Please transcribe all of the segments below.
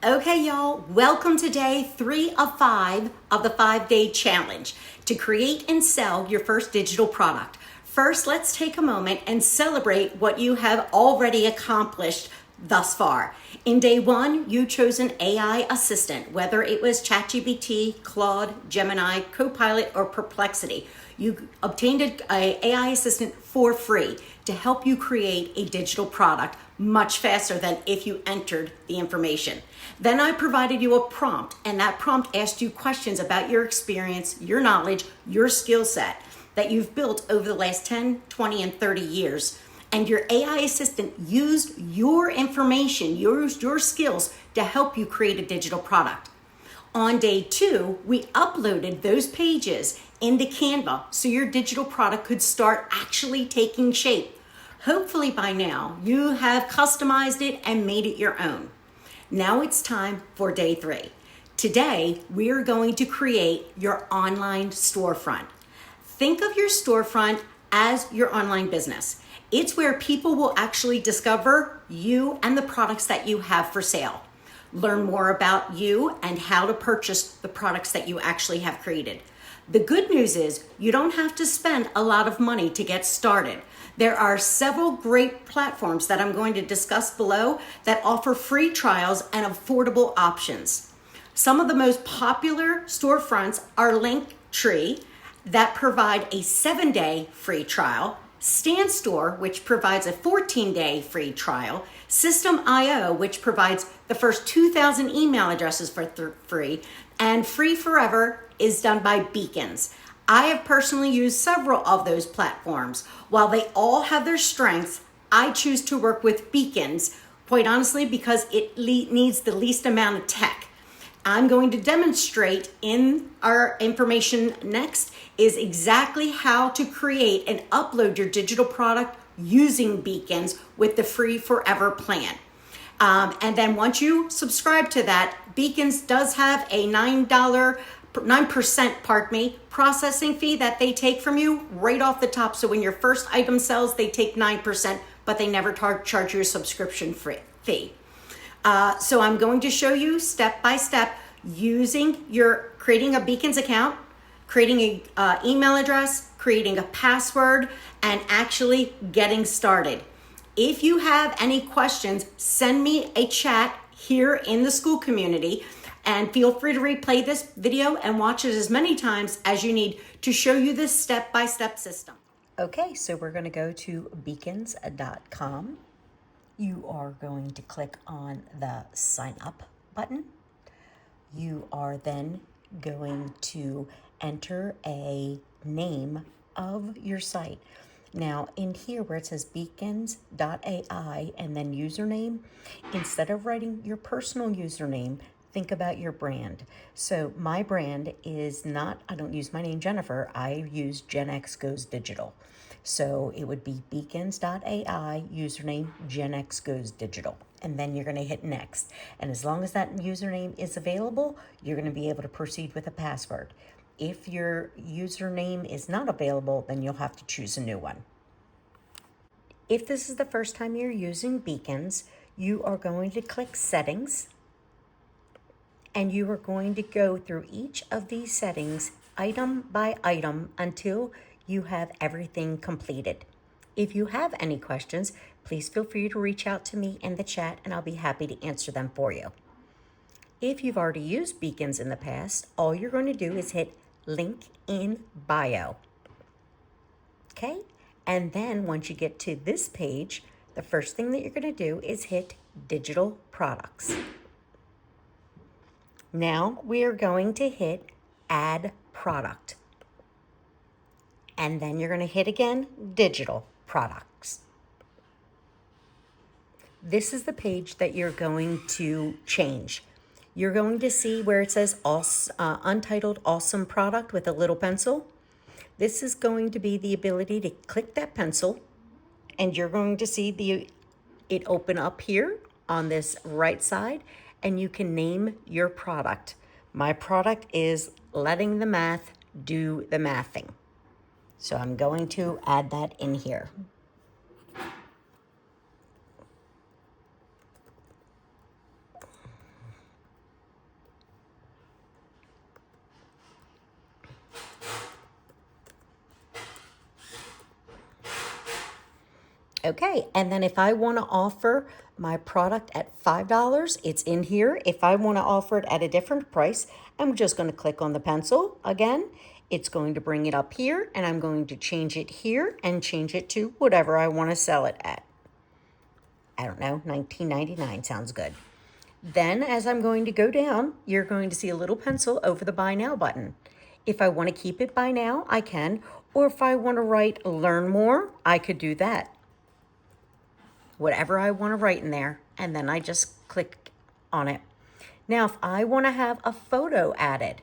Okay, y'all, welcome to day 3 of 5 of the 5-day challenge to create and sell your first digital product. First, let's take a moment and celebrate what you have already accomplished thus far. In day 1, you chose an AI assistant, whether it was ChatGPT, Claude, Gemini, Copilot, or Perplexity. You obtained an AI assistant for free to help you create a digital product much faster than if you entered the information. Then I provided you a prompt, and that prompt asked you questions about your experience, your knowledge, your skill set that you've built over the last 10, 20, and 30 years. And your AI assistant used your information, used your skills to help you create a digital product. On day 2, we uploaded those pages into Canva so your digital product could start actually taking shape. Hopefully by now, you have customized it and made it your own. Now it's time for day 3. Today, we are going to create your online storefront. Think of your storefront as your online business. It's where people will actually discover you and the products that you have for sale. Learn more about you and how to purchase the products that you actually have created. The good news is you don't have to spend a lot of money to get started. There are several great platforms that I'm going to discuss below that offer free trials and affordable options. Some of the most popular storefronts are Linktree, that provide a 7-day free trial, StanStore, which provides a 14-day free trial, System.io, which provides the first 2,000 email addresses for free, and Free Forever is done by Beacons. I have personally used several of those platforms. While they all have their strengths, I choose to work with Beacons, quite honestly, because it needs the least amount of tech. I'm going to demonstrate in our information next is exactly how to create and upload your digital product using Beacons with the Free Forever plan. And then once you subscribe to that, Beacons does have a 9% processing fee that they take from you right off the top. So when your first item sells, they take 9%, but they never charge you a subscription fee. So I'm going to show you step by step creating a Beacons account, creating an email address, creating a password, and actually getting started. If you have any questions, send me a chat here in the school community, and feel free to replay this video and watch it as many times as you need to show you this step-by-step system. Okay, so we're going to go to beacons.com. You are going to click on the sign up button. You are then going to enter a name of your site. Now in here where it says beacons.ai and then username, instead of writing your personal username, think about your brand. So my brand is not, I don't use my name Jennifer, I use Gen X Goes Digital. So it would be beacons.ai, username Gen X Goes Digital. And then you're going to hit next. And as long as that username is available, you're going to be able to proceed with a password. If your username is not available, then you'll have to choose a new one. If this is the first time you're using Beacons, you are going to click Settings, and you are going to go through each of these settings item by item until you have everything completed. If you have any questions, please feel free to reach out to me in the chat and I'll be happy to answer them for you. If you've already used Beacons in the past, all you're going to do is hit link in bio. Okay? And then once you get to this page, the first thing that you're going to do is hit digital products. Now we are going to hit add product. And then you're going to hit again digital products. This is the page that you're going to change. You're going to see where it says untitled awesome product with a little pencil. This is going to be the ability to click that pencil, and you're going to see it open up here on this right side, and you can name your product. My product is letting the math do the mathing. So I'm going to add that in here. Okay, and then if I want to offer my product at $5, it's in here. If I want to offer it at a different price, I'm just going to click on the pencil again. It's going to bring it up here, and I'm going to change it here and change it to whatever I want to sell it at. I don't know, $19.99 sounds good. Then as I'm going to go down, you're going to see a little pencil over the Buy Now button. If I want to keep it Buy Now, I can. Or if I want to write Learn More, I could do that. Whatever I want to write in there, and then I just click on it. Now, if I want to have a photo added,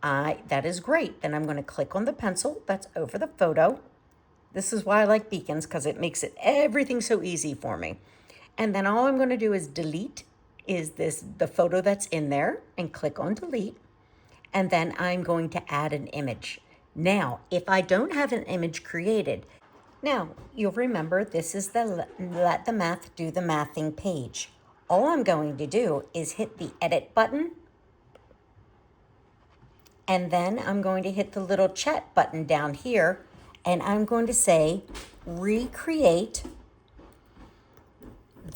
that is great. Then I'm going to click on the pencil that's over the photo. This is why I like beacons, because it makes everything so easy for me. And then all I'm going to do is delete the photo that's in there, and click on delete. And then I'm going to add an image. Now, if I don't have an image created, now you'll remember this is the Let the Math Do the Mathing page. All I'm going to do is hit the edit button, and then I'm going to hit the little chat button down here, and I'm going to say recreate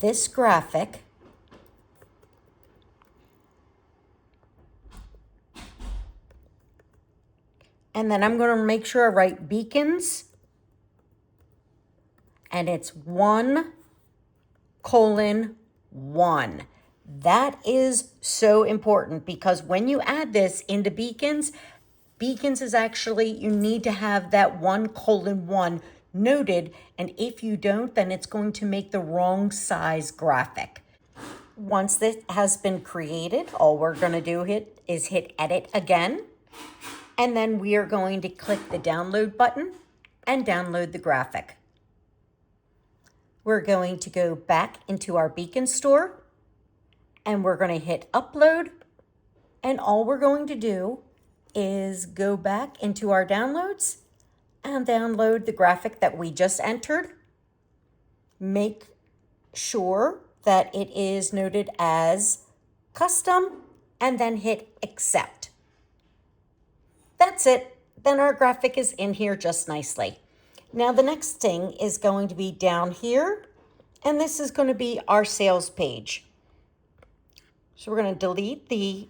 this graphic and then I'm going to make sure I write beacons, and it's 1:1. That is so important, because when you add this into beacons is actually, you need to have that 1:1 noted, and if you don't, then it's going to make the wrong size graphic. Once this has been created, all we're going to do is hit edit again. And then we are going to click the download button and download the graphic. We're going to go back into our beacon store, and we're going to hit upload. And all we're going to do is go back into our downloads and download the graphic that we just entered. Make sure that it is noted as custom, and then hit accept. That's it. Then our graphic is in here just nicely. Now the next thing is going to be down here, and this is going to be our sales page. So we're going to delete the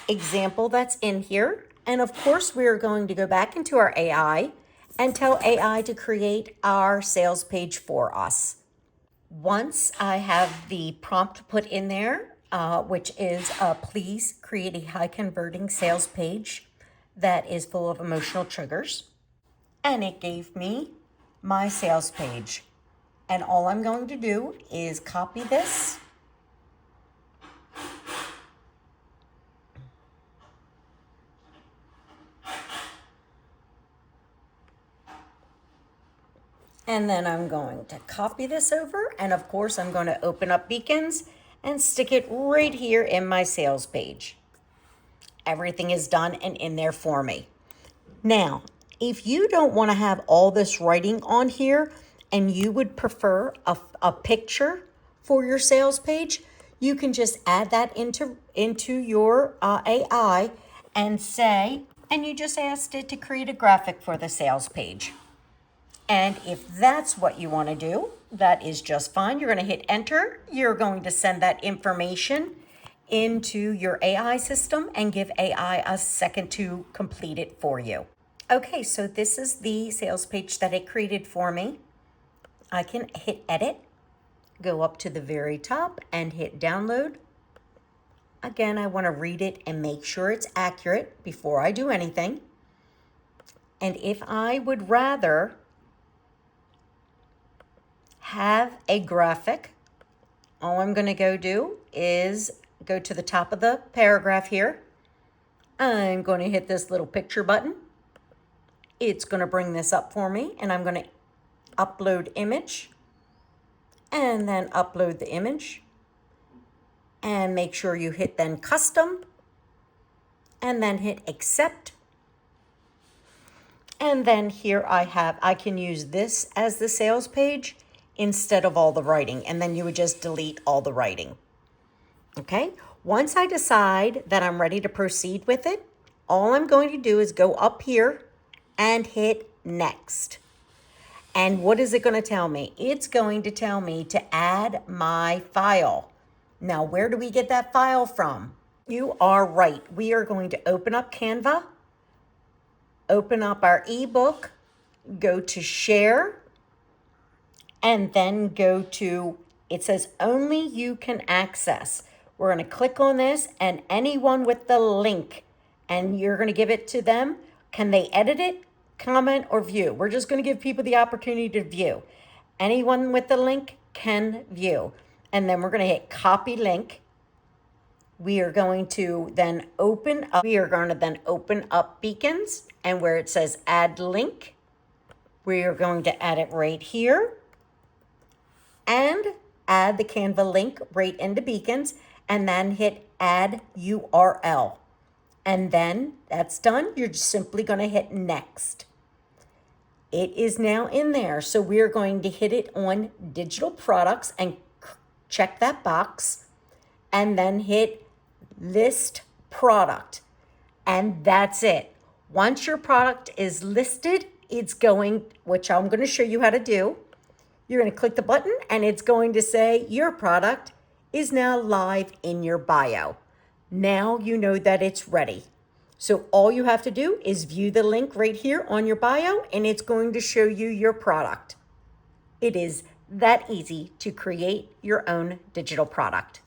example that's in here. And of course, we're going to go back into our AI and tell AI to create our sales page for us. Once I have the prompt put in there, which is please create a high converting sales page that is full of emotional triggers. And it gave me my sales page. And all I'm going to do is copy this. And then I'm going to copy this over. And of course, I'm going to open up Beacons and stick it right here in my sales page. Everything is done and in there for me. Now, if you don't want to have all this writing on here and you would prefer a picture for your sales page, you can just add that into your AI and you just asked it to create a graphic for the sales page. And if that's what you want to do, that is just fine. You're going to hit enter. You're going to send that information into your AI system and give AI a second to complete it for you. Okay, so this is the sales page that it created for me. I can hit edit, go up to the very top and hit download. Again, I want to read it and make sure it's accurate before I do anything. And if I would rather have a graphic, all I'm going to go do is go to the top of the paragraph here. I'm going to hit this little picture button. It's going to bring this up for me, and I'm going to upload image and then upload the image, and make sure you hit then custom and then hit accept. And then here I can use this as the sales page instead of all the writing, and then you would just delete all the writing. Okay, once I decide that I'm ready to proceed with it, all I'm going to do is go up here and hit next. And what is it going to tell me? It's going to tell me to add my file. Now, where do we get that file from? You are right. We are going to open up Canva, open up our ebook, go to share, and then go to, it says only you can access. We're going to click on this, and anyone with the link, and you're going to give it to them. Can they edit it, comment, or view? We're just going to give people the opportunity to view. Anyone with the link can view. And then we're going to hit copy link. We are going to then open up Beacons, and where it says add link, we are going to add it right here and add the Canva link right into Beacons, and then hit add URL. And then that's done. You're just simply going to hit next. It is now in there. So we're going to hit it on digital products and check that box, and then hit list product. And that's it. Once your product is listed, it's going, which I'm going to show you how to do. You're going to click the button, and it's going to say your product is now live in your bio. Now you know that it's ready. So all you have to do is view the link right here on your bio, and it's going to show you your product. It is that easy to create your own digital product.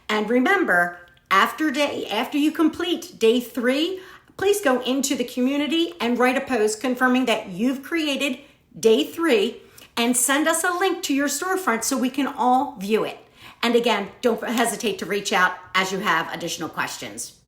And remember, after you complete day 3, please go into the community and write a post confirming that you've created day 3 and send us a link to your storefront so we can all view it. And again, don't hesitate to reach out as you have additional questions.